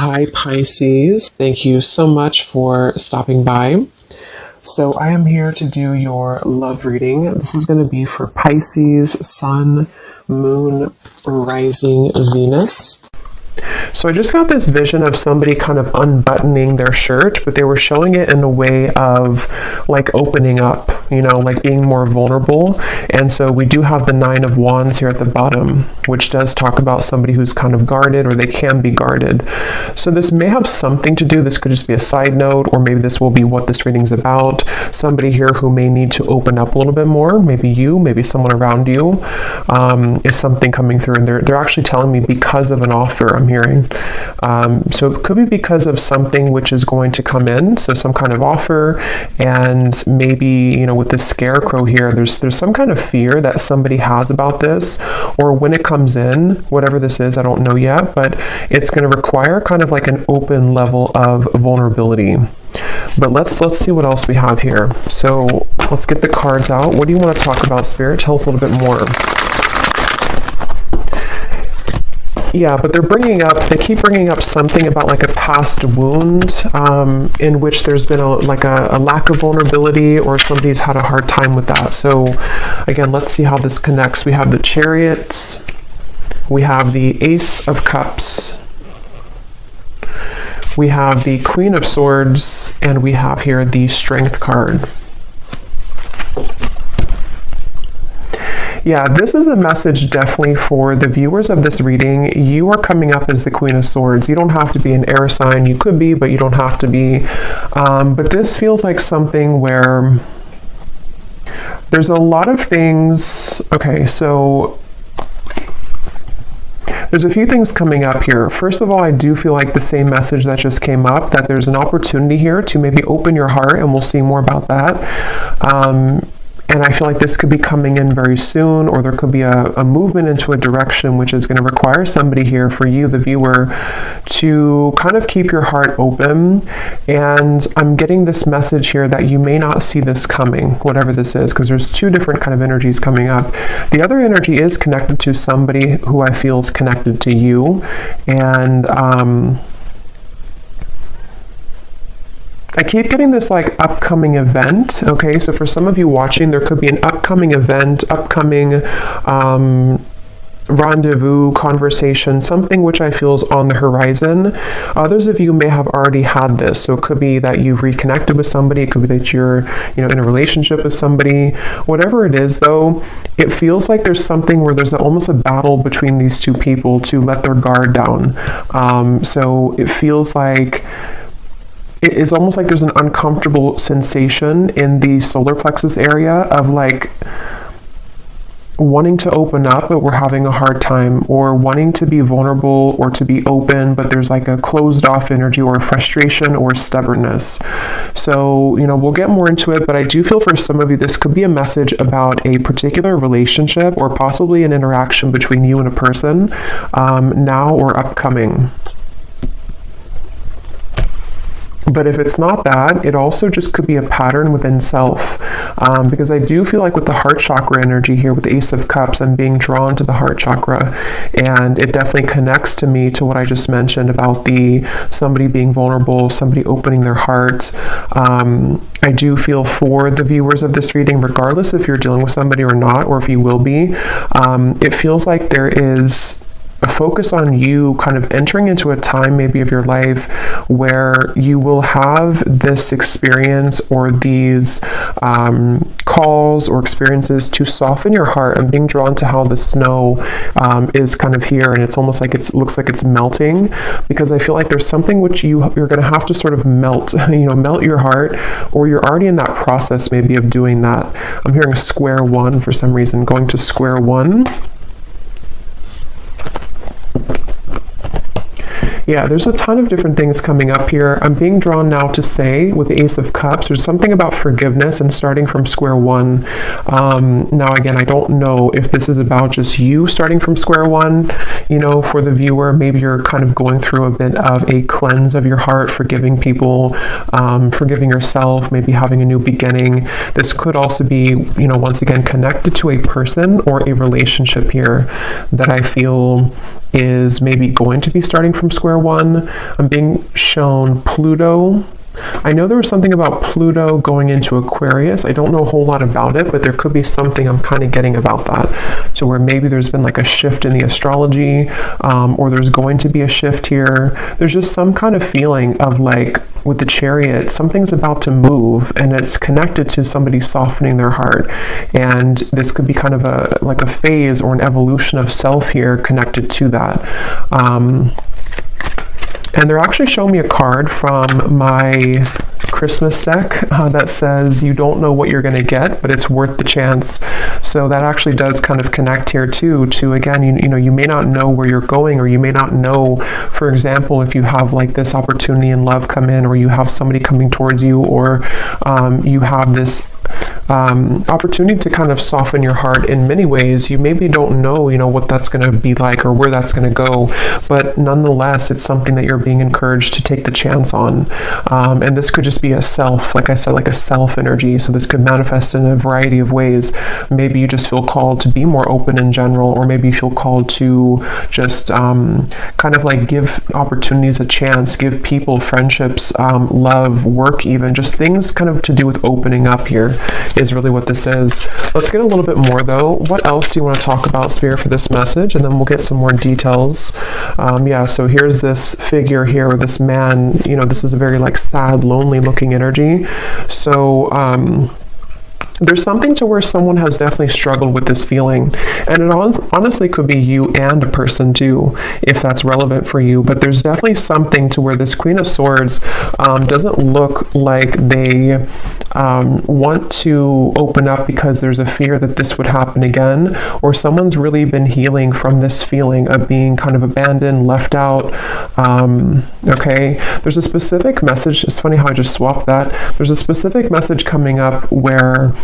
Hi, Pisces. Thank you so much for stopping by. So, I am here to do your love reading. This is going to be for Pisces, Sun, Moon, Rising, Venus. So I just got this vision of somebody kind of unbuttoning their shirt, but they were showing it in a way of like opening up, like being more vulnerable. And so we do have the Nine of Wands here at the bottom, which does talk about somebody who's kind of guarded, or they can be guarded. So this may have something to do, this could just be a side note, or maybe this will be what this reading's about. Somebody here who may need to open up a little bit more, maybe you, maybe someone around you, is something coming through. And they're actually telling me because of an offer I'm hearing. So it could be because of something which is going to come in, so some kind of offer, and maybe, with this scarecrow here, there's some kind of fear that somebody has about this, or when it comes in, whatever this is, I don't know yet, but it's going to require kind of like an open level of vulnerability. But let's see what else we have here. So let's get the cards out. What do you want to talk about, Spirit? Tell us a little bit more. Yeah, but they keep bringing up something about like a past wound in which there's been a lack of vulnerability, or somebody's had a hard time with that. So again, let's see how this connects. We have the Chariot, we have the Ace of Cups, we have the Queen of Swords, and we have here the Strength card. Yeah, this is a message definitely for the viewers of this reading. You are coming up as the Queen of Swords. You don't have to be an air sign. You could be, but you don't have to be. But this feels like something where there's a lot of things. Okay, so there's a few things coming up here. First of all, I do feel like the same message that just came up, that there's an opportunity here to maybe open your heart, and we'll see more about that. And I feel like this could be coming in very soon, or there could be a movement into a direction which is going to require somebody here, for you, the viewer, to kind of keep your heart open. And I'm getting this message here that you may not see this coming, whatever this is, because there's two different kind of energies coming up. The other energy is connected to somebody who I feel is connected to you. And I keep getting this like upcoming event. Okay, so for some of you watching, there could be an upcoming event, upcoming rendezvous, conversation, something which I feel is on the horizon. Others of you may have already had this, so it could be that you've reconnected with somebody, it could be that you're in a relationship with somebody. Whatever it is, though, it feels like there's something where there's almost a battle between these two people to let their guard down. So it feels like it is almost like there's an uncomfortable sensation in the solar plexus area of like wanting to open up, but we're having a hard time, or wanting to be vulnerable or to be open, but there's like a closed off energy, or frustration, or stubbornness. So, we'll get more into it, but I do feel for some of you, this could be a message about a particular relationship, or possibly an interaction between you and a person, now or upcoming. But if it's not that, it also just could be a pattern within self. Because I do feel like with the heart chakra energy here, with the Ace of Cups, I'm being drawn to the heart chakra. And it definitely connects to me to what I just mentioned about somebody being vulnerable, somebody opening their heart. I do feel for the viewers of this reading, regardless if you're dealing with somebody or not, or if you will be, it feels like there is a focus on you kind of entering into a time maybe of your life where you will have this experience, or these calls or experiences to soften your heart. I'm being drawn to how the snow is kind of here, and it's almost like it looks like it's melting, because I feel like there's something which you're going to have to sort of melt, melt your heart, or you're already in that process maybe of doing that. I'm hearing square one for some reason, going to square one. Yeah, there's a ton of different things coming up here. I'm being drawn now to say, with the Ace of Cups, there's something about forgiveness and starting from square one. Now, again, I don't know if this is about just you starting from square one, for the viewer. Maybe you're kind of going through a bit of a cleanse of your heart, forgiving people, forgiving yourself, maybe having a new beginning. This could also be, once again, connected to a person or a relationship here that I feel is maybe going to be starting from square one. I'm being shown Pluto. I know there was something about Pluto going into Aquarius. I don't know a whole lot about it, but there could be something I'm kind of getting about that. So where maybe there's been like a shift in the astrology, or there's going to be a shift here. There's just some kind of feeling of like with the Chariot, something's about to move, and it's connected to somebody softening their heart. And this could be kind of like a phase or an evolution of self here connected to that. And they're actually showing me a card from my Christmas deck that says you don't know what you're going to get, but it's worth the chance. So that actually does kind of connect here too to, again, you know, you may not know where you're going, or you may not know, for example, if you have like this opportunity in love come in, or you have somebody coming towards you, or you have this opportunity to kind of soften your heart in many ways. You maybe don't know, you know, what that's going to be like or where that's going to go, but nonetheless, it's something that you're being encouraged to take the chance on. And this could just be a self, like I said, like a self energy. So this could manifest in a variety of ways. Maybe you just feel called to be more open in general, or maybe you feel called to just kind of like give opportunities a chance, give people friendships, love, work, even just things kind of to do with opening up here is really what this is. Let's get a little bit more though. What else do you want to talk about, Spirit, for this message? And then we'll get some more details. Yeah, so here's this figure here, this man, you know, this is a very like sad, lonely looking energy. So, there's something to where someone has definitely struggled with this feeling, and it honestly could be you and a person too, if that's relevant for you. But there's definitely something to where this Queen of Swords doesn't look like they want to open up because there's a fear that this would happen again, or someone's really been healing from this feeling of being kind of abandoned, left out. Okay, there's a specific message. It's funny how I just swapped that. There's a specific message coming up where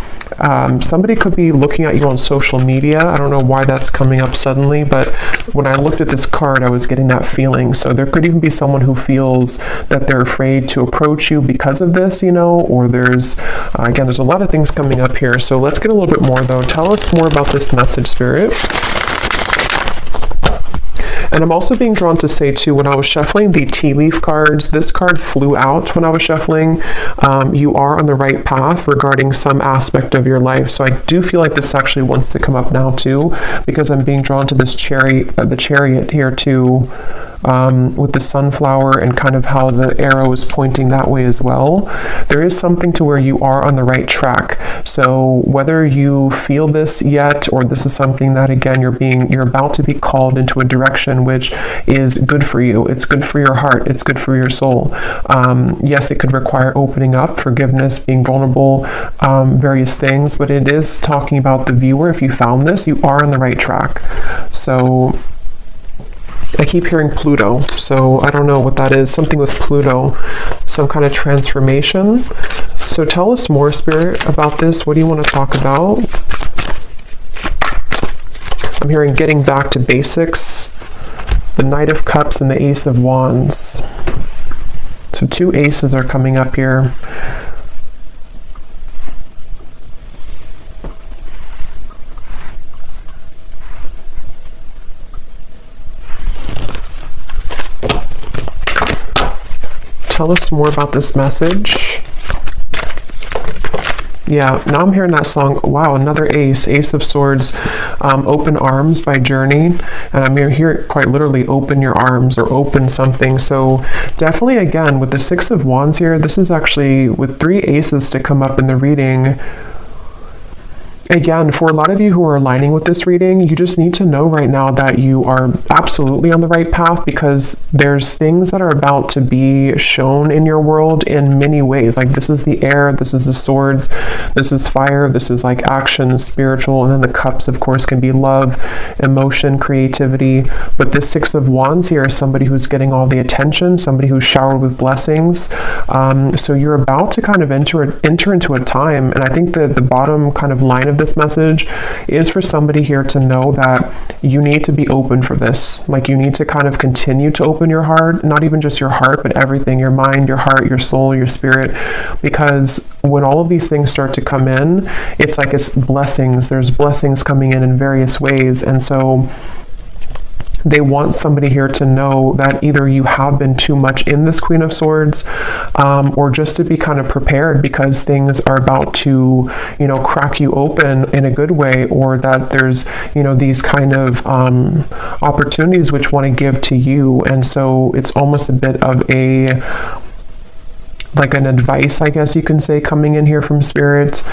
somebody could be looking at you on social media. I don't know why that's coming up suddenly, but when I looked at this card, I was getting that feeling. So there could even be someone who feels that they're afraid to approach you because of this, you know, or there's, again, there's a lot of things coming up here. So let's get a little bit more though. Tell us more about this message, Spirit. And I'm also being drawn to say too, when I was shuffling the tea leaf cards, this card flew out when I was shuffling. You are on the right path regarding some aspect of your life. So I do feel like this actually wants to come up now too, because I'm being drawn to this chariot, the chariot here too, with the sunflower and kind of how the arrow is pointing that way as well. There is something to where you are on the right track. So whether you feel this yet, or this is something that, again, you're about to be called into a direction which is good for you. It's good for your heart. It's good for your soul. Yes, it could require opening up, forgiveness, being vulnerable, various things, but it is talking about the viewer. If you found this, you are on the right track. So I keep hearing Pluto, so I don't know what that is. Something with Pluto, some kind of transformation. So tell us more, Spirit, about this. What do you want to talk about? I'm hearing getting back to basics, the Knight of Cups and the Ace of Wands. So two aces are coming up here. Tell us more about this message. Yeah, now I'm hearing that song. Wow, another ace, Ace of Swords, Open Arms by Journey. And I'm hearing quite literally open your arms or open something. So definitely, again, with the Six of Wands here, this is actually with three aces to come up in the reading. Again, for a lot of you who are aligning with this reading, you just need to know right now that you are absolutely on the right path, because there's things that are about to be shown in your world in many ways. Like this is the air, this is the swords, this is fire, this is like action, spiritual, and then the cups, of course, can be love, emotion, creativity. But this Six of Wands here is somebody who's getting all the attention, somebody who's showered with blessings. So you're about to kind of enter into a time, and I think that the bottom kind of line of this message is for somebody here to know that you need to be open for this. Like you need to kind of continue to open your heart, not even just your heart, but everything, your mind, your heart, your soul, your spirit, because when all of these things start to come in, it's like it's blessings. There's blessings coming in various ways. And so They want somebody here to know that either you have been too much in this Queen of Swords, or just to be kind of prepared because things are about to, you know, crack you open in a good way, or that there's, you know, these kind of opportunities which want to give to you. And so it's almost a bit of a, like an advice, I guess you can say, coming in here from Spirit.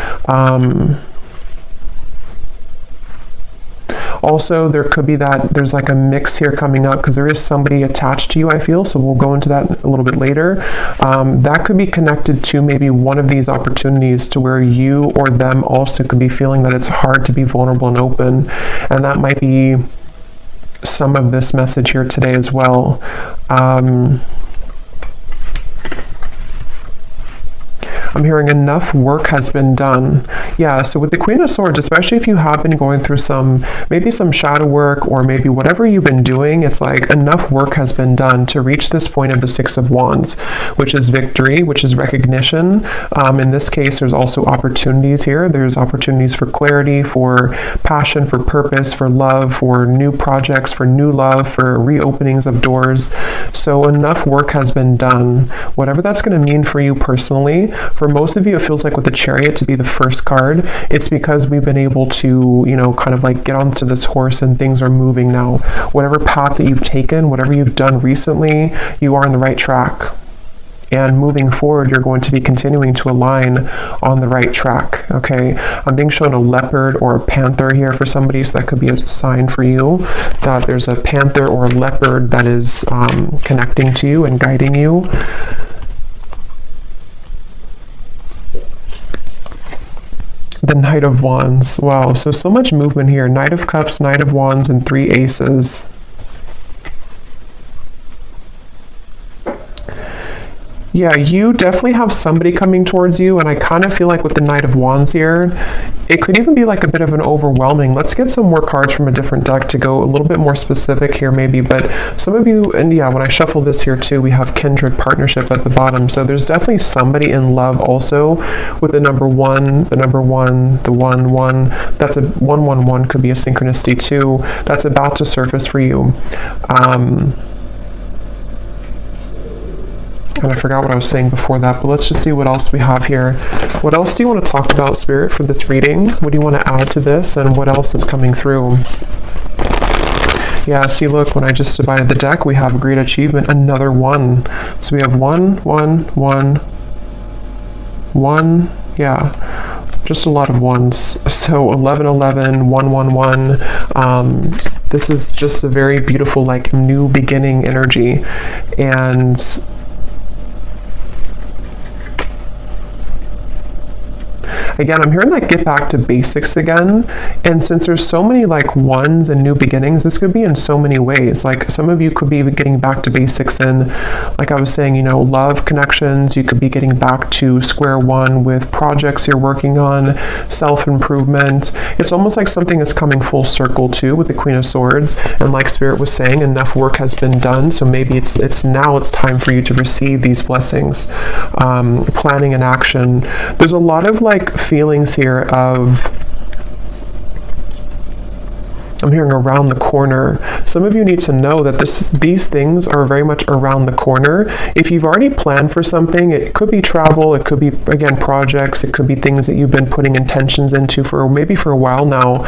Also, there could be that there's like a mix here coming up because there is somebody attached to you, I feel, so we'll go into that a little bit later. That could be connected to maybe one of these opportunities to where you or them also could be feeling that it's hard to be vulnerable and open, and that might be some of this message here today as well. I'm hearing enough work has been done. Yeah, so with the Queen of Swords, especially if you have been going through maybe some shadow work, or maybe whatever you've been doing, it's like enough work has been done to reach this point of the Six of Wands, which is victory, which is recognition. In this case, there's also opportunities here. There's opportunities for clarity, for passion, for purpose, for love, for new projects, for new love, for reopenings of doors. So enough work has been done. Whatever that's going to mean for you personally. For most of you, it feels like with the Chariot to be the first card, it's because we've been able to, you know, kind of like get onto this horse and things are moving now. Whatever path that you've taken, whatever you've done recently, you are on the right track. And moving forward, you're going to be continuing to align on the right track, okay? I'm being shown a leopard or a panther here for somebody, so that could be a sign for you that there's a panther or a leopard that is connecting to you and guiding you. The Knight of Wands. Wow, so much movement here. Knight of Cups, Knight of Wands, and 3 aces. Yeah, you definitely have somebody coming towards you, and I kind of feel like with the Knight of Wands here, it could even be like a bit of an overwhelming. Let's get some more cards from a different deck to go a little bit more specific here maybe, but some of you, and yeah, when I shuffle this here too, we have kindred partnership at the bottom, so there's definitely somebody in love also with the number 1, the 1, that's a 111 could be a synchronicity too, that's about to surface for you. And I forgot what I was saying before that, but let's just see what else we have here. What else do you want to talk about, Spirit, for this reading? What do you want to add to this, and what else is coming through? Yeah, see, look, when I just divided the deck, we have a great achievement, another 1. So we have 1, 1, 1, 1, yeah, just a lot of 1s. So 11, 11, 1, 1, 1. This is just a very beautiful, like, new beginning energy. And again, I'm hearing like get back to basics again. And since there's so many like 1s and new beginnings, this could be in so many ways. Like some of you could be getting back to basics in, like I was saying, you know, love connections. You could be getting back to square one with projects you're working on, self-improvement. It's almost like something is coming full circle too with the Queen of Swords. And like Spirit was saying, enough work has been done. So maybe it's now it's time for you to receive these blessings. Planning and action. There's a lot of like feelings here of, I'm hearing around the corner. Some of you need to know that these things are very much around the corner. If you've already planned for something, it could be travel, it could be, again, projects, it could be things that you've been putting intentions into for maybe for a while now.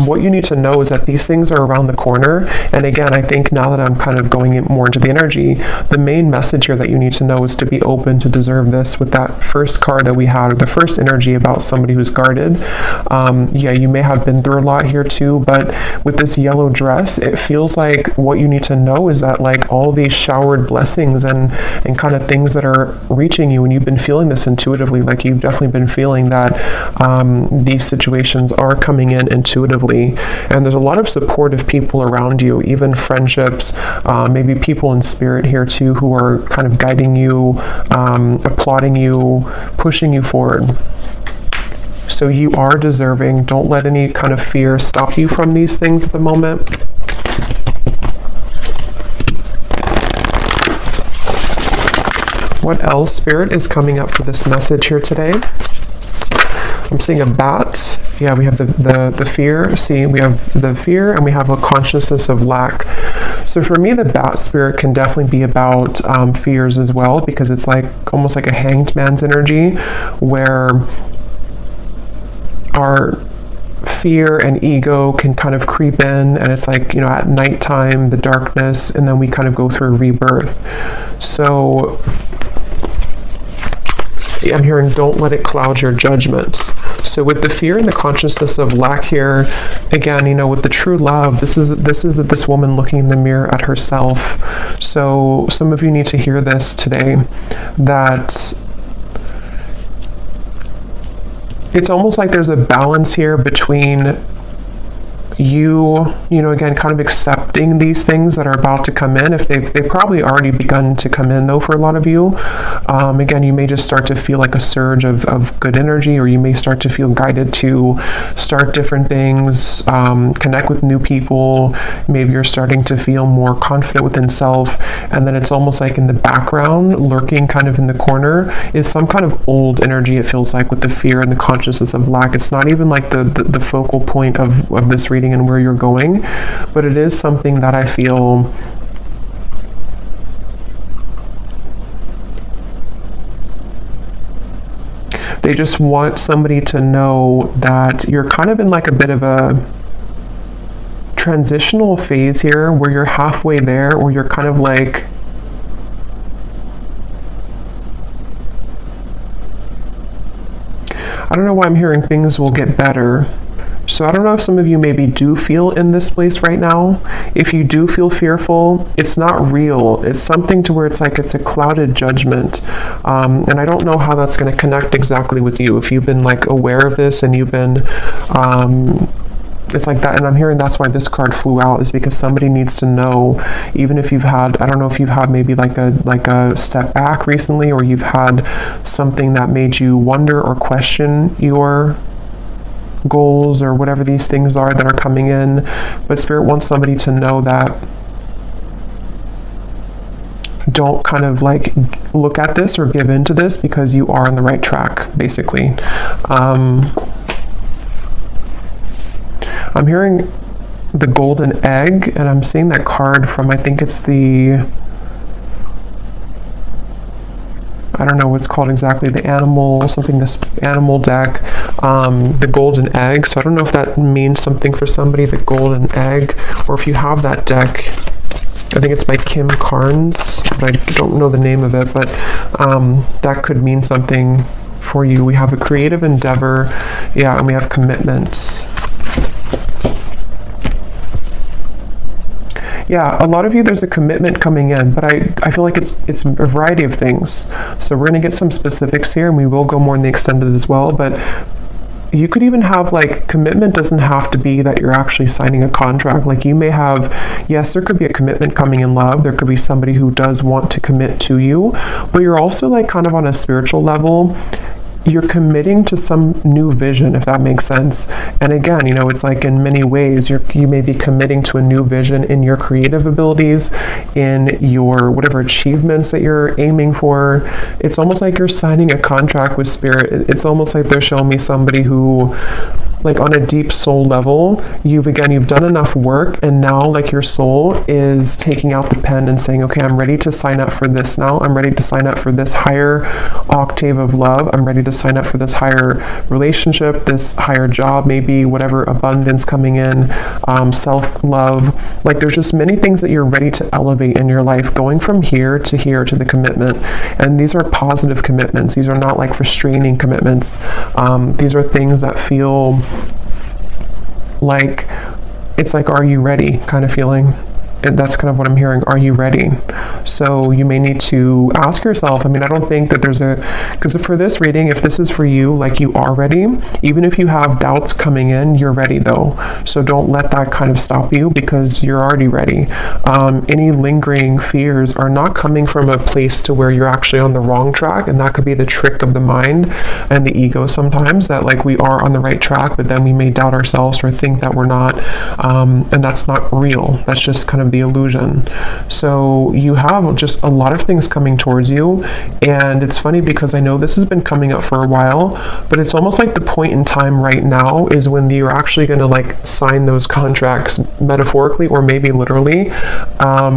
What you need to know is that these things are around the corner. And again, I think now that I'm kind of going more into the energy, the main message here that you need to know is to be open to deserve this with that first card that we had, or the first energy about somebody who's guarded. Yeah, you may have been through a lot here too, but with this yellow dress, it feels like what you need to know is that like all these showered blessings and kind of things that are reaching you, and you've been feeling this intuitively, like you've definitely been feeling that these situations are coming in intuitively, and there's a lot of supportive people around you, even friendships, maybe people in spirit here too who are kind of guiding you, applauding you, pushing you forward. So you are deserving. Don't let any kind of fear stop you from these things at the moment. What else, Spirit, is coming up for this message here today? I'm seeing a bat Yeah, we have the fear. See, we have the fear and we have a consciousness of lack. So for me, the bat spirit can definitely be about fears as well, because it's like almost like a hanged man's energy, where our fear and ego can kind of creep in, and it's like, you know, at nighttime, the darkness, and then we kind of go through a rebirth. So I'm hearing, don't let it cloud your judgment. So with the fear and the consciousness of lack here, again, you know, with the true love, this is this woman looking in the mirror at herself. So some of you need to hear this today, that it's almost like there's a balance here between you know, again, kind of accepting these things that are about to come in. If they've probably already begun to come in, though, for a lot of you. Again, you may just start to feel like a surge of good energy, or you may start to feel guided to start different things, connect with new people. Maybe you're starting to feel more confident within self, and then it's almost like in the background, lurking kind of in the corner, is some kind of old energy, it feels like, with the fear and the consciousness of lack. It's not even like the focal point of this reading and where you're going, but it is something that I feel they just want somebody to know that you're kind of in like a bit of a transitional phase here, where you're halfway there, or you're kind of like, I don't know why I'm hearing things will get better. So I don't know if some of you maybe do feel in this place right now. If you do feel fearful, it's not real. It's something to where it's like it's a clouded judgment. And I don't know how that's going to connect exactly with you. If you've been like aware of this and you've been, it's like that. And I'm hearing that's why this card flew out, is because somebody needs to know, even if you've had, I don't know if you've had maybe like a step back recently, or you've had something that made you wonder or question your goals or whatever these things are that are coming in. But Spirit wants somebody to know that don't kind of like look at this or give into this, because you are on the right track, basically. I'm hearing the golden egg, and I'm seeing that card from, I think it's the, I don't know what's called exactly, the animal, something, this animal deck, the golden egg. So I don't know if that means something for somebody, the golden egg, or if you have that deck. I think it's by Kim Carnes, but I don't know the name of it, but that could mean something for you. We have a creative endeavor, yeah, and we have commitments. Yeah, a lot of you, there's a commitment coming in, but I feel like it's a variety of things. So we're going to get some specifics here, and we will go more in the extended as well, but you could even have, like, commitment doesn't have to be that you're actually signing a contract. Like, you may have, yes, there could be a commitment coming in love. There could be somebody who does want to commit to you, but you're also, like, kind of on a spiritual level, you're committing to some new vision, if that makes sense. And again, you know, it's like in many ways, you may be committing to a new vision in your creative abilities, in your whatever achievements that you're aiming for. It's almost like you're signing a contract with Spirit. It's almost like they're showing me somebody who, like, on a deep soul level, you've done enough work, and now, like, your soul is taking out the pen and saying, okay, I'm ready to sign up for this now. I'm ready to sign up for this higher octave of love. I'm ready to sign up for this higher relationship, this higher job, maybe whatever abundance coming in, self-love. Like, there's just many things that you're ready to elevate in your life, going from here to the commitment. And these are positive commitments. These are not like restraining commitments. These are things that feel like, it's like, are you ready kind of feeling. And that's kind of what I'm hearing. Are you ready? So you may need to ask yourself, I mean, I don't think that there's because for this reading, if this is for you, like, you are ready. Even if you have doubts coming in, you're ready though. So don't let that kind of stop you, because you're already ready. Any lingering fears are not coming from a place to where you're actually on the wrong track. And that could be the trick of the mind and the ego sometimes, that like we are on the right track, but then we may doubt ourselves or think that we're not. And that's not real. That's just kind of of the illusion. So you have just a lot of things coming towards you, and it's funny because I know this has been coming up for a while, but it's almost like the point in time right now is when you're actually going to like sign those contracts, metaphorically or maybe literally,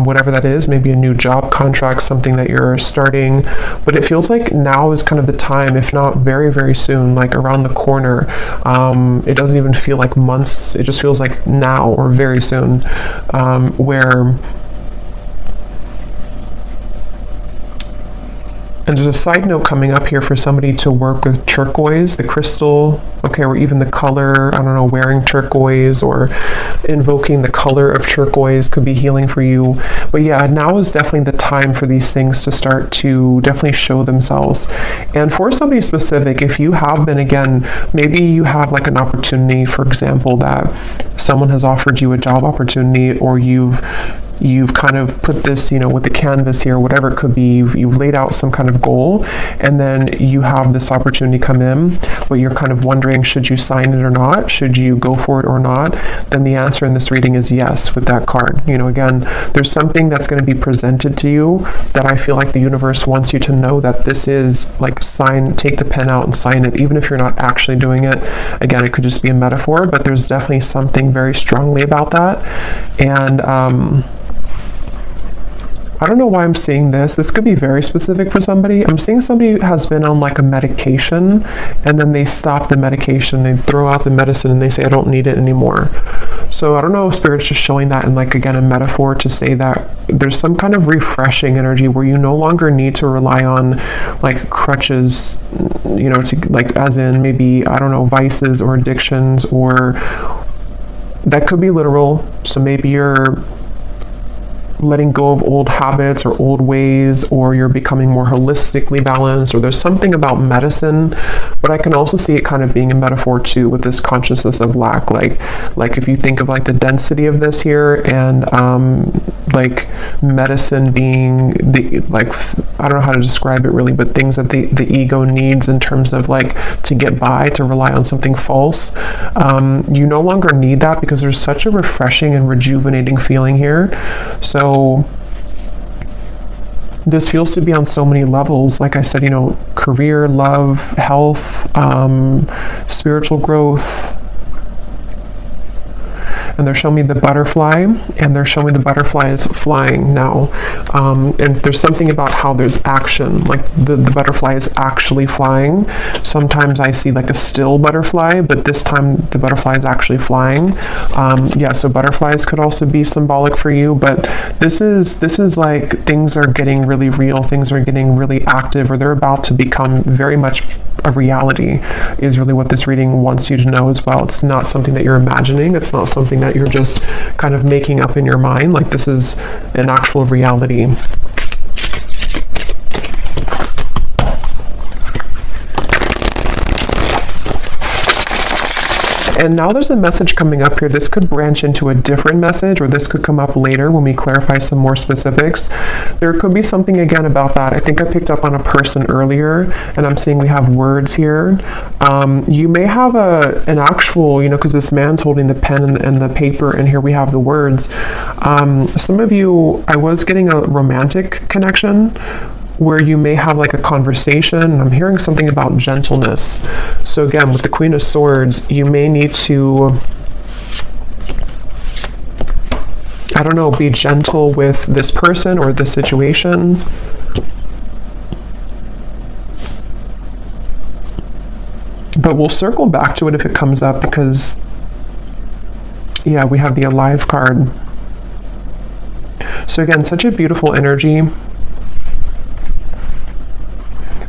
whatever that is, maybe a new job contract, something that you're starting. But it feels like now is kind of the time, if not very, very soon, like around the corner. It doesn't even feel like months, it just feels like now or very soon, where, and there's a side note coming up here for somebody to work with turquoise, the crystal, okay, or even the color, I don't know, wearing turquoise or invoking the color of turquoise could be healing for you. But yeah, now is definitely the time for these things to start to definitely show themselves. And for somebody specific, if you have been, again, maybe you have like an opportunity, for example, that someone has offered you a job opportunity, or you've kind of put this, you know, with the canvas here, whatever it could be, you've laid out some kind of goal, and then you have this opportunity come in, but you're kind of wondering, should you sign it or not? Should you go for it or not? Then the answer in this reading is yes with that card. You know, again, there's something that's going to be presented to you that I feel like the universe wants you to know that this is like take the pen out and sign it, even if you're not actually doing it. Again, it could just be a metaphor, but there's definitely something very strongly about that. And I don't know why I'm seeing this. This could be very specific for somebody. I'm seeing somebody who has been on like a medication, and then they stop the medication, they throw out the medicine, and they say, I don't need it anymore. So I don't know if Spirit's just showing that in like, again, a metaphor to say that there's some kind of refreshing energy where you no longer need to rely on like crutches, you know, to like, as in maybe, I don't know, vices or addictions, or that could be literal. So maybe you're letting go of old habits or old ways, or you're becoming more holistically balanced, or there's something about medicine. But I can also see it kind of being a metaphor too, with this consciousness of lack, like if you think of like the density of this here, and like medicine being the, like, I don't know how to describe it really, but things that the ego needs in terms of like to get by, to rely on something false. You no longer need that because there's such a refreshing and rejuvenating feeling here. So this feels to be on so many levels. Like I said, you know, career, love, health, spiritual growth. And they're showing me the butterfly, and they're showing me the butterfly is flying now. And there's something about how there's action, like the butterfly is actually flying. Sometimes I see like a still butterfly, but this time the butterfly is actually flying. Yeah, so butterflies could also be symbolic for you, but this is like things are getting really real, things are getting really active, or they're about to become very much a reality, is really what this reading wants you to know as well. It's not something that you're imagining, it's not something that you're just kind of making up in your mind. Like, this is an actual reality. And now there's a message coming up here. This could branch into a different message, or this could come up later when we clarify some more specifics. There could be something again about that. I think I picked up on a person earlier, and I'm seeing we have words here. You may have an actual, you know, because this man's holding the pen and the paper, and here we have the words. Some of you, I was getting a romantic connection where you may have like a conversation. I'm hearing something about gentleness. So again, with the Queen of Swords, you may need to, I don't know, be gentle with this person or this situation. But we'll circle back to it if it comes up, because yeah, we have the Alive card. So again, such a beautiful energy.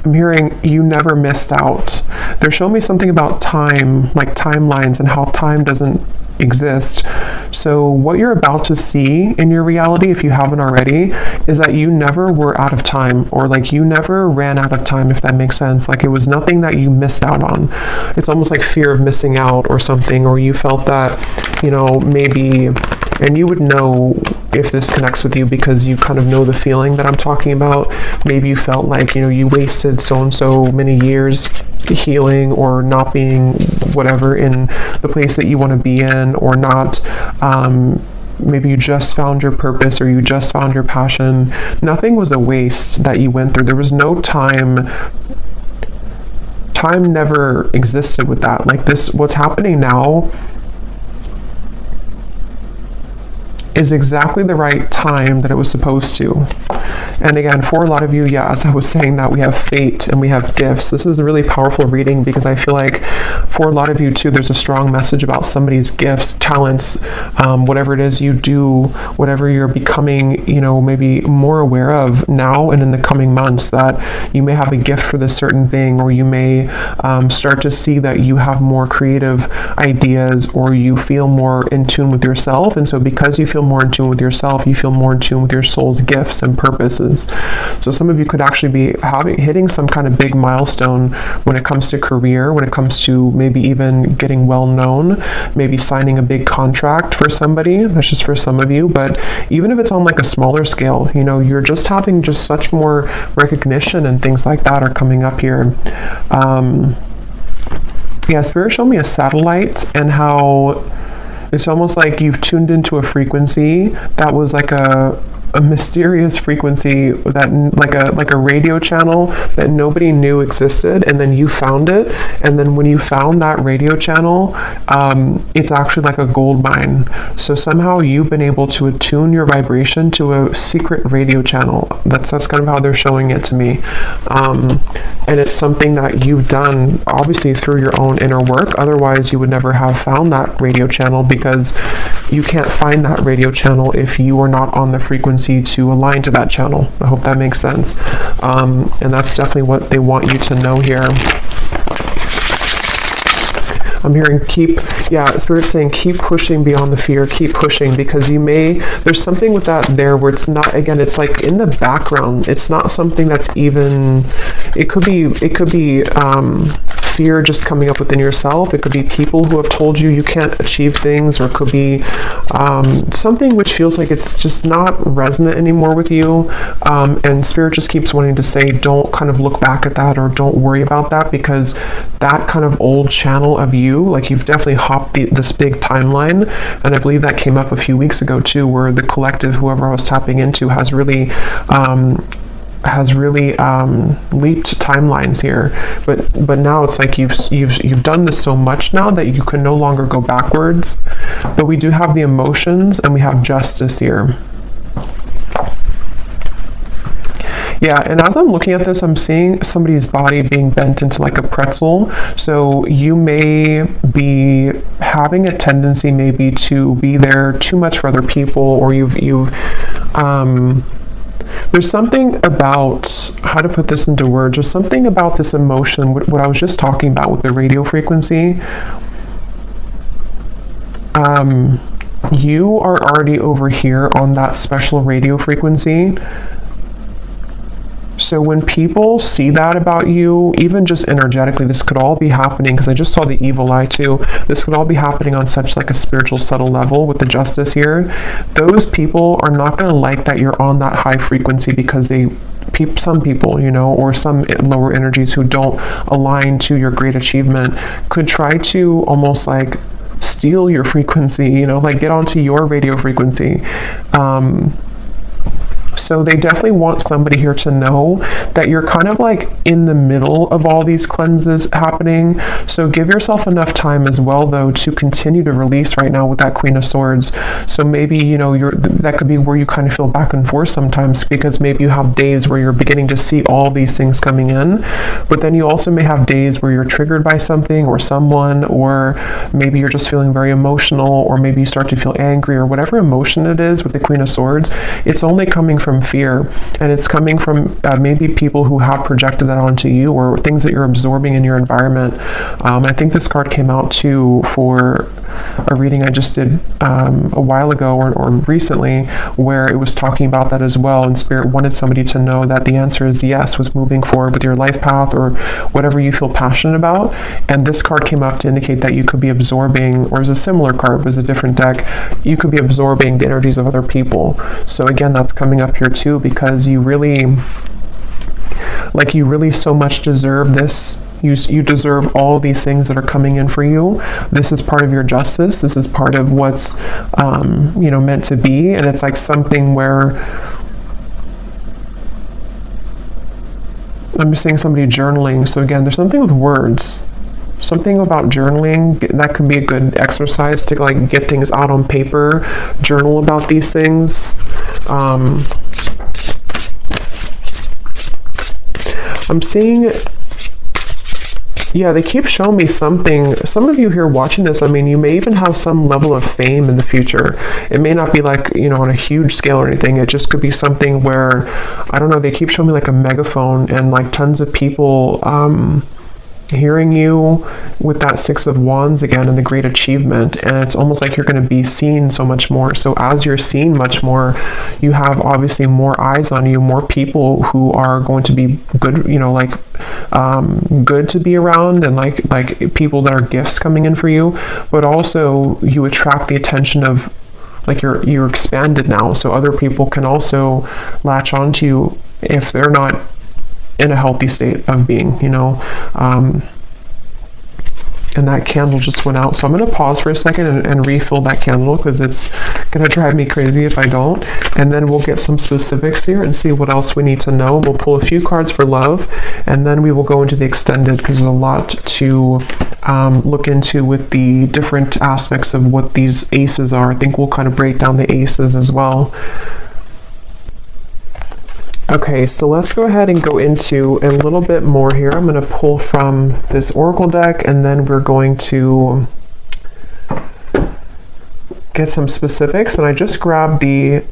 I'm hearing you never missed out. They're showing me something about time, like timelines, and how time doesn't exist. So what you're about to see in your reality, if you haven't already, is that you never were out of time, or like you never ran out of time, if that makes sense. Like, it was nothing that you missed out on. It's almost like fear of missing out or something, or you felt that, you know, maybe, and you would know if this connects with you because you kind of know the feeling that I'm talking about. Maybe you felt like, you know, you wasted so and so many years healing or not being whatever in the place that you want to be in, or not maybe you just found your purpose or you just found your passion. Nothing was a waste that you went through. There was no time. Time never existed with that. Like this, what's happening now is exactly the right time that it was supposed to. And again, for a lot of you, yeah, as I was saying, that we have fate and we have gifts. This is a really powerful reading because I feel like for a lot of you too, there's a strong message about somebody's gifts, talents, whatever it is you do, whatever you're becoming, you know, maybe more aware of now and in the coming months, that you may have a gift for this certain thing, or you may start to see that you have more creative ideas, or you feel more in tune with yourself. And so because you feel more in tune with yourself, you feel more in tune with your soul's gifts and purposes. So some of you could actually be hitting some kind of big milestone when it comes to career, when it comes to maybe even getting well known, maybe signing a big contract for somebody. That's just for some of you. But even if it's on like a smaller scale, you know, you're just having just such more recognition and things like that are coming up here. Yeah, Spirit showed me a satellite and how it's almost like you've tuned into a frequency that was like a mysterious frequency, that like a radio channel that nobody knew existed, and then you found it. And then when you found that radio channel, it's actually like a gold mine. So somehow you've been able to attune your vibration to a secret radio channel. That's kind of how they're showing it to me. And it's something that you've done obviously through your own inner work. Otherwise you would never have found that radio channel, because you can't find that radio channel if you are not on the frequency to align to that channel. I hope that makes sense. And that's definitely what they want you to know here. I'm hearing Spirit saying keep pushing beyond the fear, keep pushing, because there's something with that there where it's not, again, it's like in the background. It's not something that's even, it could be fear just coming up within yourself. It could be people who have told you you can't achieve things, or it could be something which feels like it's just not resonant anymore with you. And Spirit just keeps wanting to say, don't kind of look back at that, or don't worry about that, because that kind of old channel of you, like you've definitely hopped this big timeline. And I believe that came up a few weeks ago too, where the collective, whoever I was tapping into, has really leaped timelines here. But now it's like you've done this so much now that you can no longer go backwards. But we do have the emotions and we have justice here. Yeah, and as I'm looking at this, I'm seeing somebody's body being bent into like a pretzel. So you may be having a tendency maybe to be there too much for other people, or there's something about, how to put this into words, there's something about this emotion, what I was just talking about with the radio frequency. You are already over here on that special radio frequency. So when people see that about you, even just energetically, this could all be happening, because I just saw the evil eye too. This could all be happening on such like a spiritual subtle level with the justice here. Those people are not going to like that you're on that high frequency, because some people, you know, or some lower energies who don't align to your great achievement could try to almost like steal your frequency, you know, like get onto your radio frequency. So they definitely want somebody here to know that you're kind of like in the middle of all these cleanses happening. So give yourself enough time as well, though, to continue to release right now with that Queen of Swords. So maybe, you know, that could be where you kind of feel back and forth sometimes, because maybe you have days where you're beginning to see all these things coming in, but then you also may have days where you're triggered by something or someone, or maybe you're just feeling very emotional, or maybe you start to feel angry, or whatever emotion it is with the Queen of Swords. It's only coming from fear, and it's coming from maybe people who have projected that onto you, or things that you're absorbing in your environment. I think this card came out too for a reading I just did a while ago or recently, where it was talking about that as well, and Spirit wanted somebody to know that the answer is yes with moving forward with your life path or whatever you feel passionate about. And this card came up to indicate that you could be absorbing, or is a similar card, but it's a different deck, you could be absorbing the energies of other people. So again, that's coming up here too, because you really so much deserve this, You deserve all these things that are coming in for you. This is part of your justice. This is part of what's, meant to be. And it's like something where I'm just seeing somebody journaling. So again, there's something with words. Something about journaling that could be a good exercise to like get things out on paper, journal about these things. I'm seeing, yeah, they keep showing me something. Some of you here watching this, I mean, you may even have some level of fame in the future. It may not be like, on a huge scale or anything. It just could be something where, I don't know, they keep showing me like a megaphone and like tons of people, hearing you with that Six of Wands again and the great achievement, and it's almost like you're going to be seen so much more. So as you're seen much more, you have obviously more eyes on you, more people who are going to be good, good to be around, and like people that are gifts coming in for you. But also you attract the attention of, like, you're expanded now, so other people can also latch onto you if they're not in a healthy state of being, and that candle just went out. So I'm going to pause for a second and refill that candle, because it's going to drive me crazy if I don't. And then we'll get some specifics here and see what else we need to know. We'll pull a few cards for love, and then we will go into the extended, because there's a lot to look into with the different aspects of what these aces are. I think we'll kind of break down the aces as well. Okay, so let's go ahead and go into a little bit more here. I'm going to pull from this oracle deck, and then we're going to get some specifics. And I just grabbed the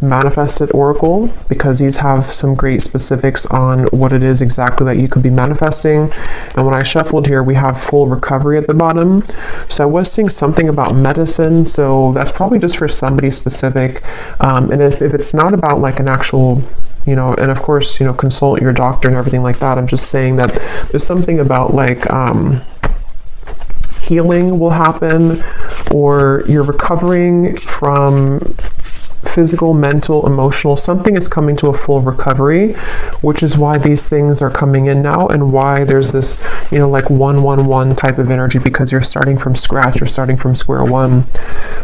manifested oracle, because these have some great specifics on what it is exactly that you could be manifesting. And when I shuffled here, we have full recovery at the bottom. So I was seeing something about medicine, so that's probably just for somebody specific. And if it's not about like an actual, and of course, consult your doctor and everything like that. I'm just saying that there's something about like healing will happen, or you're recovering from physical, mental, emotional, something is coming to a full recovery, which is why these things are coming in now, and why there's this, like 111 type of energy, because you're starting from scratch, you're starting from square one.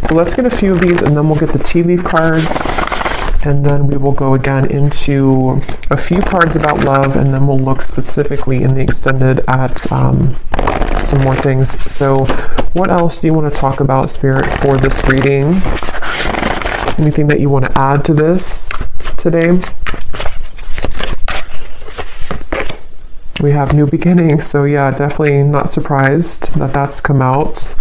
So let's get a few of these, and then we'll get the tea leaf cards, and then we will go again into a few cards about love, and then we'll look specifically in the extended at some more things. So what else do you want to talk about, Spirit, for this reading? Anything that you want to add to this today? We have new beginnings, so yeah, definitely not surprised that that's come out.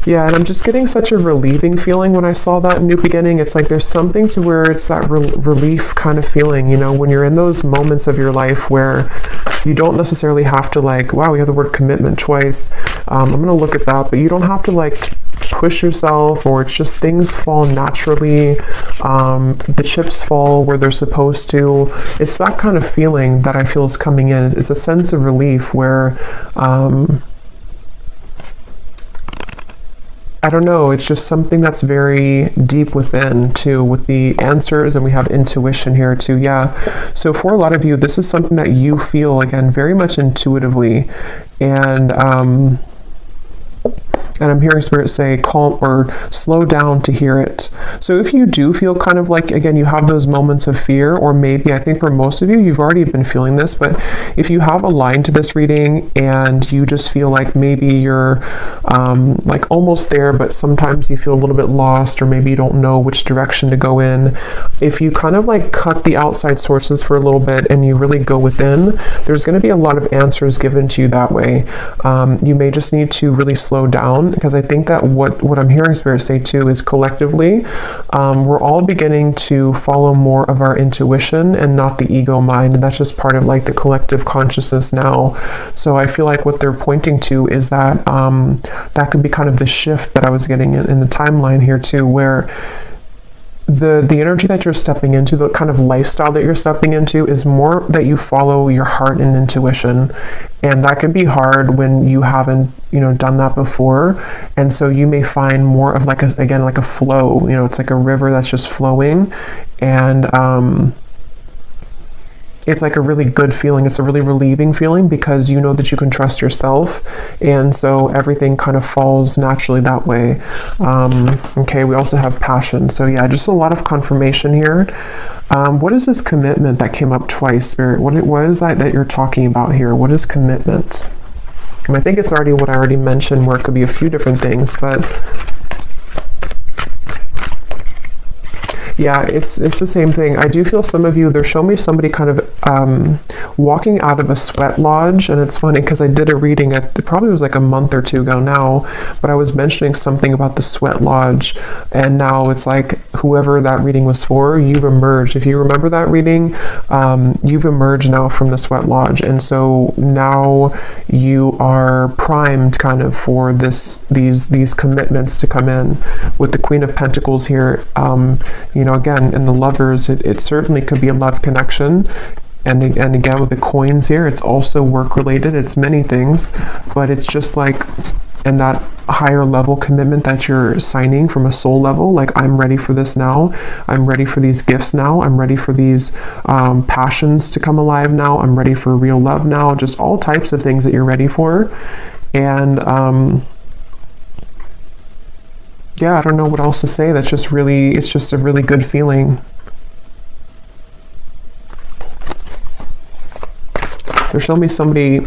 Yeah, and I'm just getting such a relieving feeling when I saw that new beginning. It's like there's something to where it's that relief kind of feeling, when you're in those moments of your life where you don't necessarily have to like, wow, we have the word commitment twice. I'm going to look at that, but you don't have to like push yourself, or it's just things fall naturally. The chips fall where they're supposed to. It's that kind of feeling that I feel is coming in. It's a sense of relief where, I don't know, it's just something that's very deep within too, with the answers, and we have intuition here too. Yeah, so for a lot of you, this is something that you feel, again, very much intuitively, and I'm hearing Spirit say calm or slow down to hear it. So if you do feel kind of like, again, you have those moments of fear, or maybe, I think for most of you, you've already been feeling this, but if you have a line to this reading and you just feel like maybe you're like almost there, but sometimes you feel a little bit lost, or maybe you don't know which direction to go in, if you kind of like cut the outside sources for a little bit and you really go within, there's going to be a lot of answers given to you that way. You may just need to really slow down, because I think that what I'm hearing Spirit say too is collectively, we're all beginning to follow more of our intuition and not the ego mind, and that's just part of like the collective consciousness now. So I feel like what they're pointing to is that that could be kind of the shift that I was getting in the timeline here too, where the energy that you're stepping into, the kind of lifestyle that you're stepping into, is more that you follow your heart and intuition. And that can be hard when you haven't, done that before. And so you may find more of like a flow, it's like a river that's just flowing. And it's like a really good feeling. It's a really relieving feeling because you know that you can trust yourself, and so everything kind of falls naturally that way. Okay, we also have passion. So yeah, just a lot of confirmation here. What is this commitment that came up twice, Spirit? What is that you're talking about here? What is commitment? And I think it's already what I already mentioned, where it could be a few different things, but yeah, it's the same thing. I do feel some of you, they're showing me somebody kind of walking out of a sweat lodge. And it's funny because I did a reading, it probably was like a month or two ago now, but I was mentioning something about the sweat lodge. And now it's like whoever that reading was for, you've emerged. If you remember that reading, you've emerged now from the sweat lodge. And so now you are primed kind of for these commitments to come in. With the Queen of Pentacles here, again, in the lovers, it certainly could be a love connection. And again, with the coins here, it's also work related. It's many things, but it's just like in that higher level commitment that you're signing from a soul level, like I'm ready for this now. I'm ready for these gifts now. I'm ready for these passions to come alive now. I'm ready for real love now. Just all types of things that you're ready for. And yeah, I don't know what else to say. That's just really, it's just a really good feeling. They're showing me somebody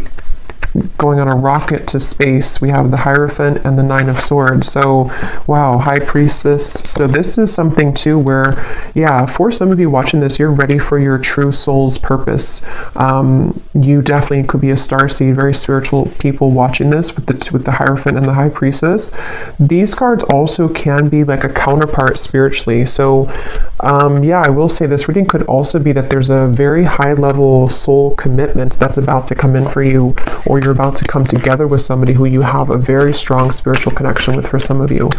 going on a rocket to space. We have the Hierophant and the Nine of Swords. So, wow, High Priestess. So this is something too where, yeah, for some of you watching this, you're ready for your true soul's purpose. You definitely could be a starseed, very spiritual people watching this with the Hierophant and the High Priestess. These cards also can be like a counterpart spiritually. So, yeah, I will say this reading could also be that there's a very high level soul commitment that's about to come in for you, or you're about to come together with somebody who you have a very strong spiritual connection with for some of you.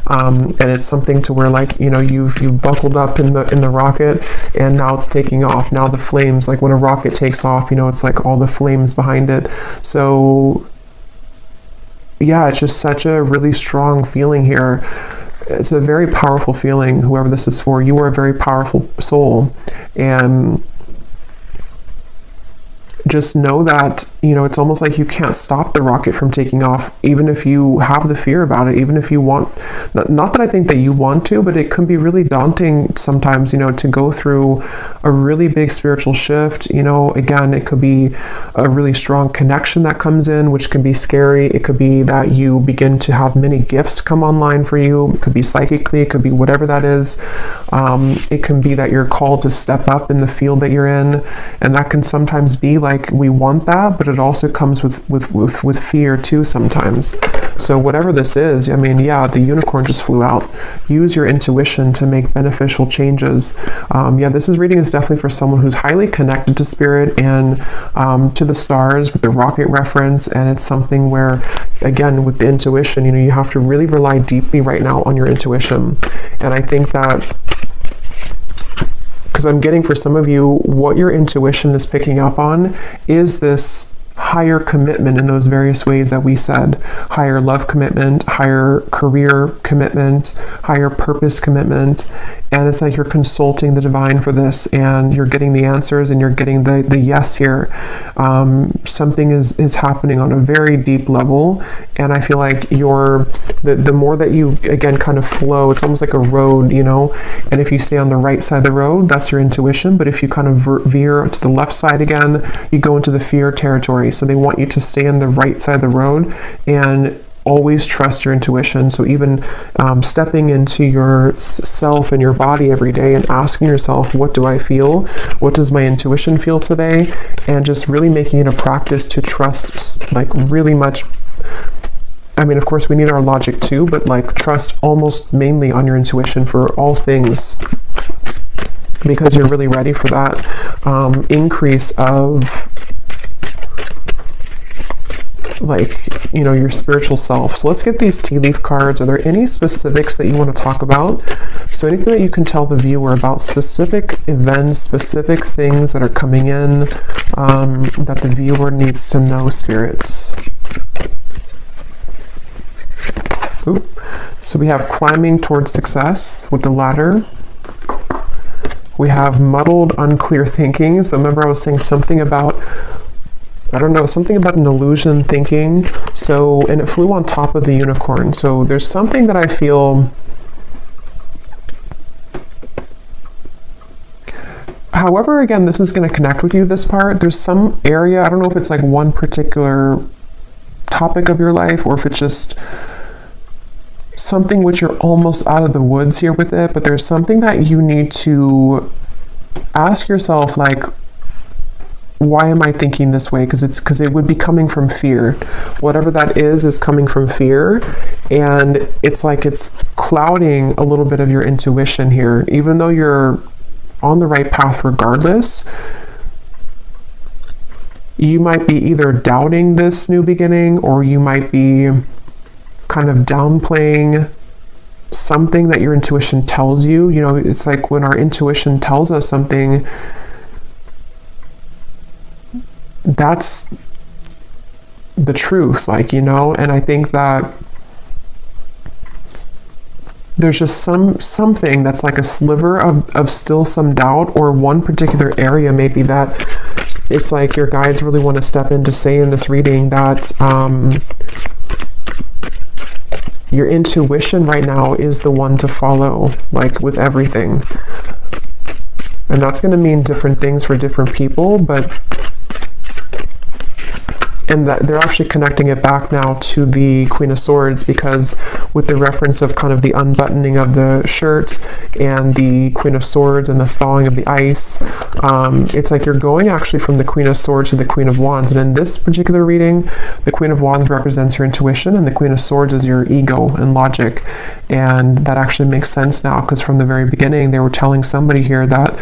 And it's something to where, like, you've buckled up in the rocket, and now it's taking off. Now the flames, like when a rocket takes off, it's like all the flames behind it. So yeah, it's just such a really strong feeling here. It's a very powerful feeling. Whoever this is for, you are a very powerful soul, and just know that, it's almost like you can't stop the rocket from taking off, even if you have the fear about it, even if you want, not that I think that you want to, but it can be really daunting sometimes, to go through a really big spiritual shift. Again, it could be a really strong connection that comes in, which can be scary. It could be that you begin to have many gifts come online for you. It could be psychically, it could be whatever that is. It can be that you're called to step up in the field that you're in, and that can sometimes be like, we want that, but it also comes with fear too sometimes. So whatever this is, yeah, the unicorn just flew out. Use your intuition to make beneficial changes. Yeah, this reading is definitely for someone who's highly connected to spirit and to the stars with the rocket reference. And it's something where, again, with the intuition, you have to really rely deeply right now on your intuition. And I think that, because I'm getting for some of you, what your intuition is picking up on is this higher commitment in those various ways that we said. Higher love commitment, higher career commitment, higher purpose commitment. And it's like you're consulting the divine for this, and you're getting the answers, and you're getting the yes here. Something is happening on a very deep level, and I feel like the more that you, again, kind of flow, it's almost like a road, and if you stay on the right side of the road, that's your intuition. But if you kind of veer to the left side again, you go into the fear territory. So they want you to stay on the right side of the road and always trust your intuition. So even stepping into yourself and your body every day and asking yourself, what do I feel? What does my intuition feel today? And just really making it a practice to trust, like, really much. Of course we need our logic too, but like trust almost mainly on your intuition for all things, because you're really ready for that increase of, like, your spiritual self. So let's get these tea leaf cards. Are there any specifics that you want to talk about? So anything that you can tell the viewer about specific events, specific things that are coming in, that the viewer needs to know, spirits. Ooh. So we have climbing towards success with the ladder. We have muddled, unclear thinking. So remember I was saying something about, I don't know, something about an illusion thinking. So, and it flew on top of the unicorn. So there's something that I feel, however, again, this is going to connect with you, this part. There's some area, I don't know if it's like one particular topic of your life or if it's just something which you're almost out of the woods here with it, but there's something that you need to ask yourself, like, why am I thinking this way? Because it would be coming from fear. Whatever that is coming from fear, and it's like it's clouding a little bit of your intuition here, even though you're on the right path regardless. You might be either doubting this new beginning, or you might be kind of downplaying something that your intuition tells you. You know, it's like when our intuition tells us something, that's the truth, like, you know. And I think that there's just something that's like a sliver of still some doubt, or one particular area maybe that it's like your guides really want to step in to say in this reading that your intuition right now is the one to follow, like with everything. And that's going to mean different things for different people, but and that they're actually connecting it back now to the Queen of Swords, because with the reference of kind of the unbuttoning of the shirt and the Queen of Swords and the thawing of the ice, it's like you're going actually from the Queen of Swords to the Queen of Wands. And in this particular reading, the Queen of Wands represents your intuition and the Queen of Swords is your ego and logic. And that actually makes sense now, because from the very beginning they were telling somebody here that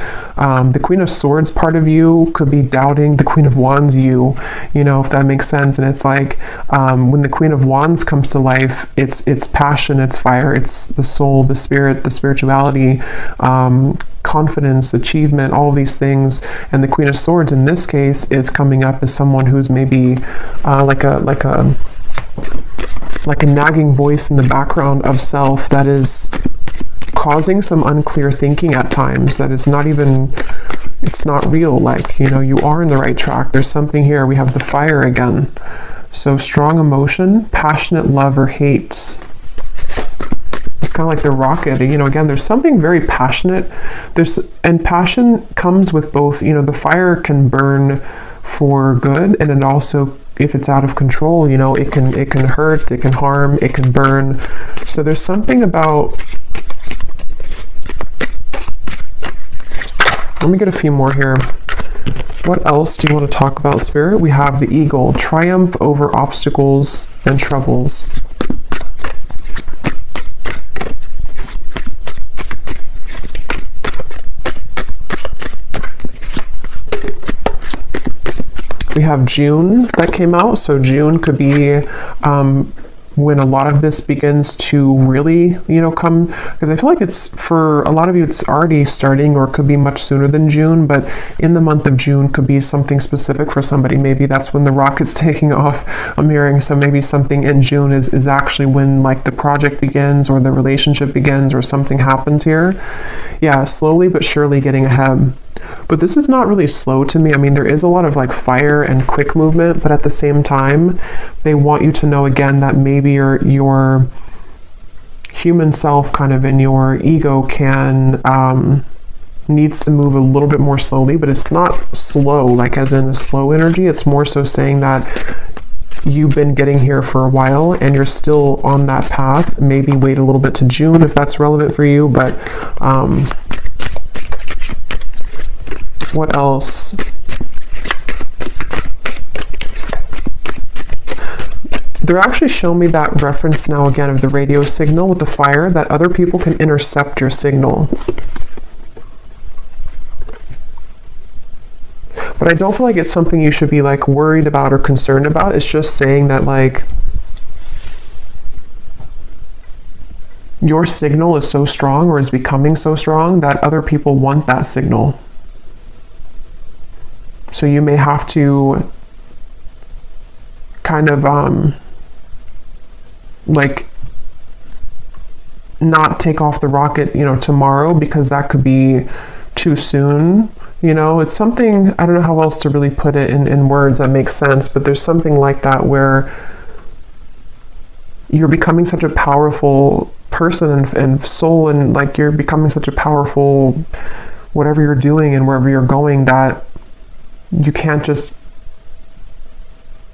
the Queen of Swords part of you could be doubting the Queen of Wands you know, if that makes sense. And it's like when the Queen of Wands comes to life, it's passion, it's fire, it's the soul, the spirit, the spirituality, confidence, achievement, all of these things. And the Queen of Swords in this case is coming up as someone who's maybe like a nagging voice in the background of self that is causing some unclear thinking at times, that is not even, it's not real. Like, you know, you are in the right track. There's something here. We have the fire again. So strong emotion, passionate love or hate. It's kind of like the rocket, you know, again, there's something very passionate. And passion comes with both, you know, the fire can burn for good, and it also, if it's out of control, you know, it can hurt, it can harm, it can burn. So there's something about, let me get a few more here. What else do you want to talk about, Spirit? We have the eagle, triumph over obstacles and troubles. We have June that came out. So June could be when a lot of this begins to really, you know, come, because I feel like it's, for a lot of you, it's already starting, or it could be much sooner than June, but in the month of June could be something specific for somebody. Maybe that's when the rocket's taking off, I'm hearing. So maybe something in June is actually when like the project begins, or the relationship begins, or something happens here. Yeah, slowly but surely getting ahead. But this is not really slow to me. I mean, there is a lot of like fire and quick movement, but at the same time, they want you to know again that maybe your human self, kind of in your ego, can needs to move a little bit more slowly, but it's not slow, like as in a slow energy. It's more so saying that you've been getting here for a while and you're still on that path. Maybe wait a little bit to June if that's relevant for you, but what else? They're actually showing me that reference now again of the radio signal with the fire, that other people can intercept your signal. But I don't feel like it's something you should be like worried about or concerned about. It's just saying that like your signal is so strong, or is becoming so strong, that other people want that signal. So you may have to kind of like not take off the rocket, you know, tomorrow, because that could be too soon. You know, it's something, I don't know how else to really put it in words that makes sense, but there's something like that where you're becoming such a powerful person and soul, and like you're becoming such a powerful whatever you're doing and wherever you're going, that you can't just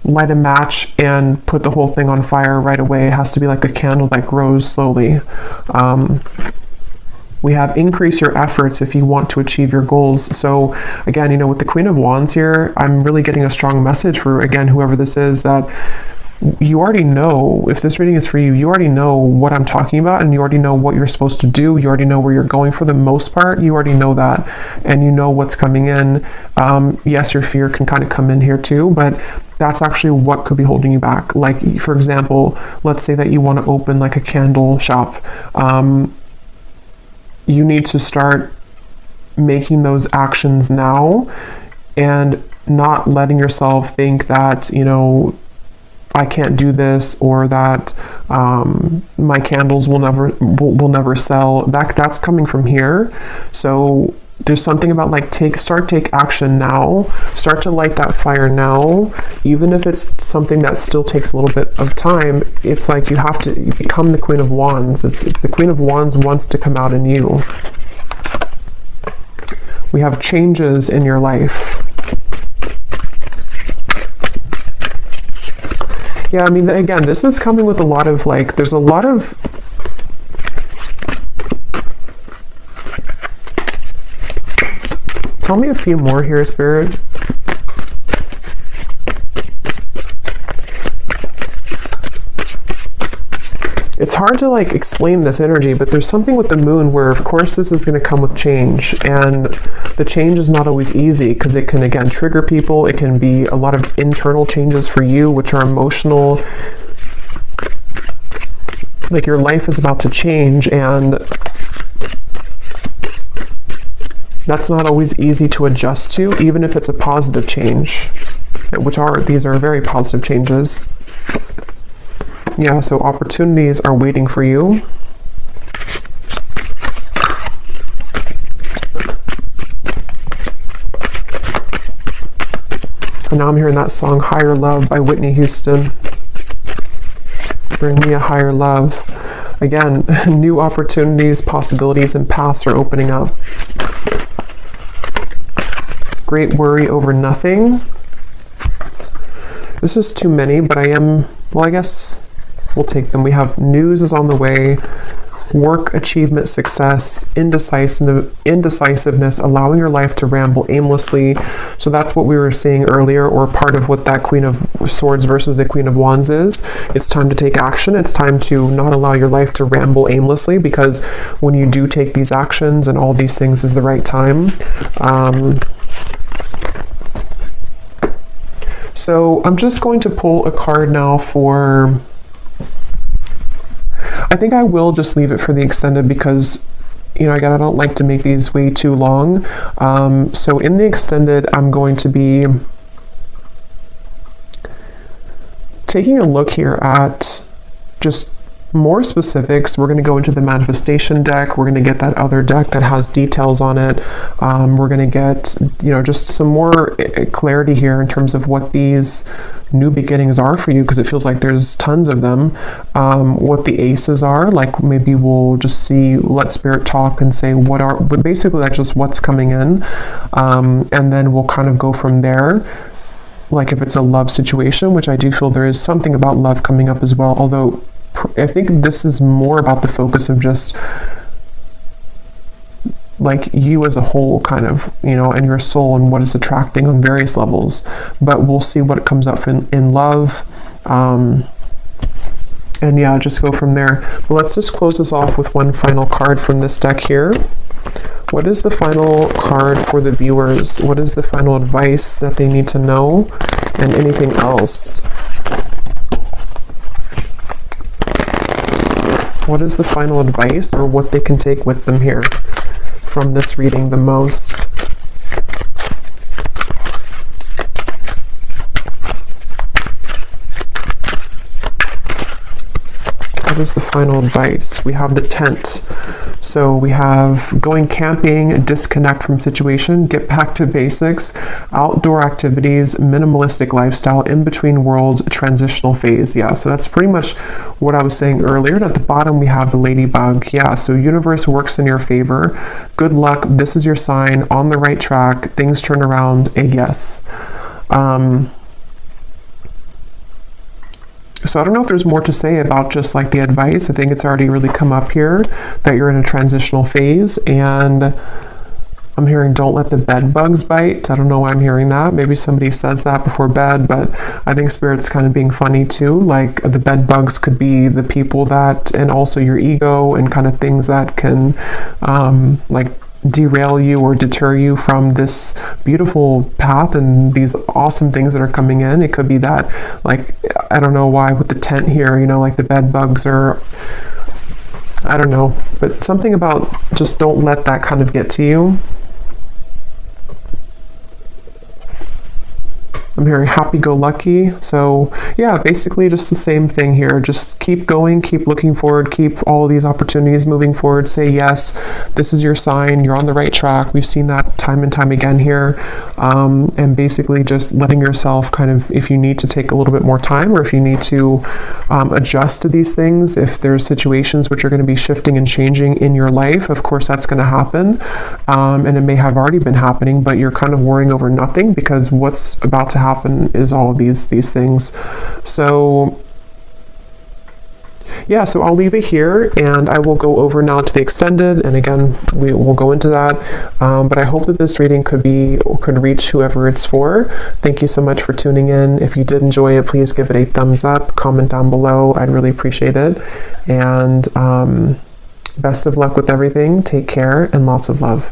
light a match and put the whole thing on fire right away. It has to be like a candle that grows slowly. We have increase your efforts if you want to achieve your goals. So again, you know, with the Queen of Wands here, I'm really getting a strong message for, again, whoever this is, that you already know, if this reading is for you, you already know what I'm talking about, and you already know what you're supposed to do. You already know where you're going for the most part. You already know that, and you know what's coming in. Yes, your fear can kind of come in here too, but that's actually what could be holding you back. Like, for example, let's say that you want to open like a candle shop. You need to start making those actions now and not letting yourself think that, you know, I can't do this, or that my candles will never sell. That's coming from here. So there's something about like take action now. Start to light that fire now, even if it's something that still takes a little bit of time. It's like you have to become the Queen of Wands. It's the Queen of Wands wants to come out in you. We have changes in your life. Yeah, I mean, again, this is coming with a lot of like, there's a lot of tell me a few more here, Spirit. It's hard to like explain this energy, but there's something with the moon where of course this is going to come with change, and the change is not always easy because it can again trigger people. It can be a lot of internal changes for you, which are emotional. Like your life is about to change, and that's not always easy to adjust to, even if it's a positive change, these are very positive changes. Yeah, so opportunities are waiting for you. And now I'm hearing that song, Higher Love by Whitney Houston. Bring me a higher love. Again, new opportunities, possibilities, and paths are opening up. Great worry over nothing. This is too many, but I guess we'll take them. We have news is on the way, work, achievement, success, indecisiveness, allowing your life to ramble aimlessly. So that's what we were seeing earlier, or part of what that Queen of Swords versus the Queen of Wands is. It's time to take action. It's time to not allow your life to ramble aimlessly, because when you do take these actions and all these things is the right time. So I'm just going to pull a card now for, I think I will just leave it for the extended because, you know, again, I don't like to make these way too long. So in the extended, I'm going to be taking a look here at just more specifics. We're going to go into the manifestation deck. We're going to get that other deck that has details on it. We're going to get, you know, just some more clarity here in terms of what these new beginnings are for you, because it feels like there's tons of them. What the aces are, like maybe we'll just see, let Spirit talk and say but basically that's just what's coming in. And then we'll kind of go from there. Like if it's a love situation, which I do feel there is something about love coming up as well, although I think this is more about the focus of just like you as a whole, kind of, you know, and your soul and what it's attracting on various levels. But we'll see what comes up in love. And yeah, just go from there. But let's just close this off with one final card from this deck here. What is the final card for the viewers? What is the final advice that they need to know, and anything else? What is the final advice, or what they can take with them here from this reading the most? What is the final advice? We have the Tent. So we have going camping, disconnect from situation, get back to basics, outdoor activities, minimalistic lifestyle, in between worlds, transitional phase. Yeah, so that's pretty much what I was saying earlier. And at the bottom we have the ladybug. Yeah, so universe works in your favor. Good luck. This is your sign, on the right track. Things turn around. A yes. So I don't know if there's more to say about just like the advice. I think it's already really come up here that you're in a transitional phase, and I'm hearing don't let the bed bugs bite. I don't know why I'm hearing that. Maybe somebody says that before bed, but I think Spirit's kind of being funny too. Like the bed bugs could be the people that, and also your ego and kind of things that can like derail you or deter you from this beautiful path and these awesome things that are coming in. It could be that, like, I don't know why with the tent here, you know, like the bed bugs are, I don't know, but something about just don't let that kind of get to you. I'm hearing happy-go-lucky. So yeah, basically just the same thing here. Just keep going, keep looking forward, keep all these opportunities moving forward. Say yes, this is your sign, you're on the right track. We've seen that time and time again here. And basically just letting yourself kind of, if you need to take a little bit more time, or if you need to adjust to these things, if there's situations which are going to be shifting and changing in your life, of course that's going to happen. And it may have already been happening, but you're kind of worrying over nothing, because what's about to happen is all of these things. So yeah, so I'll leave it here, and I will go over now to the extended, and again we will go into that, but I hope that this reading could reach whoever it's for. Thank you so much for tuning in. If you did enjoy it, please give it a thumbs up, comment down below. I'd really appreciate it, and best of luck with everything. Take care and lots of love.